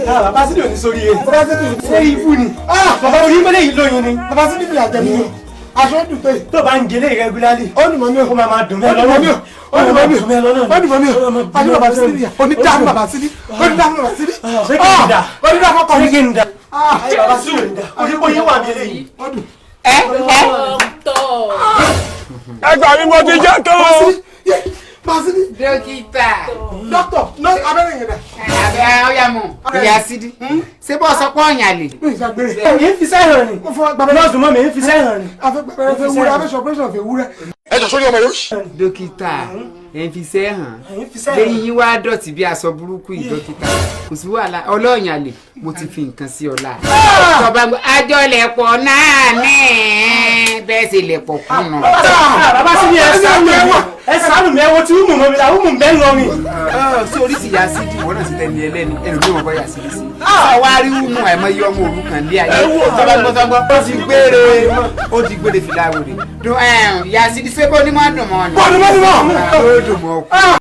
bàbá sídìí ò ní sórí ẹ. bàbá sídìí ṣe ibú ni. bàbá orí mẹ́lẹ̀ yìí lóyún ni. bàbá sídìí fi àjẹmí ni. aṣọ dùn pé. tó bá ń gélé irregularly. ó ní mọ̀ mi ò. ó máa dùn mẹ́ lọ́nà mi ò. ó ní mọ̀ mi ò. ó ní mọ̀ mi ò. ó ní bàbá sídìí. ó ní dáhùn bàbá sídìí. ó ní dáhùn bàbá sídìí. ṣé kí n da. ó ní dáhùn ọkọ mi. ṣé kí n da. bàbá sídìí ò ní da. ó ní bóyá wà mí eléyìí. ẹ gbà mí mo ti jẹ́ tó. Masidi. Dókítà. Dókítà, no abẹ́rẹ́ yẹn dà. Abẹ́ ọ̀yà mọ̀. Ìyá Sidi. Ṣé bọ́ sọ pé ọ̀yàn lè? Èyí fi sẹ́yìn ni. Nọ́ọ̀sì mọ́ mi èyí fi sẹ́yìn ni. Afẹ́gbẹ̀rẹ̀ fẹ́ wúrẹ́, afẹ́sọ̀ operation fẹ́ wúrẹ́. Ẹ jọ sórí ọmọ yóò. Dókítà, ẹ̀ ń fi sẹ́ hàn. Lẹ́yìn yín wá dọ̀tí bí aṣọ burúkú yìí dókítà. Kò sí wàhálà, ọlọ́ọ̀yàn lè, mo ti fi nǹkan sí ọ̀la. Tọ́ba àjọlẹ̀pọ̀ náà ní bẹ́ẹ̀ ṣe lẹ̀pọ̀ kùn nù. Bàbá sí ni ẹ ṣàánú mi ẹ wo tí wùmù mọ́ mi la wùmù bẹ́ẹ̀ lọ mi. Sí oríṣi Ìyá Sidi ìwọ náà sì tẹ̀lé ẹlẹ́ni ẹnu ní wọn bá Ìyá Sidi sí. Sọ wá rí wùmù àìmọ́ iye ọmọ òrukàn lé ayé. Tọ́ba ó ti gbére fìlà wèrè. Ìyá Sidi ṣé bó ní mọ́ dùn mọ́ ni. Bọ́ọ̀lù mọ́ ni mọ́. Ó dùn mọ́.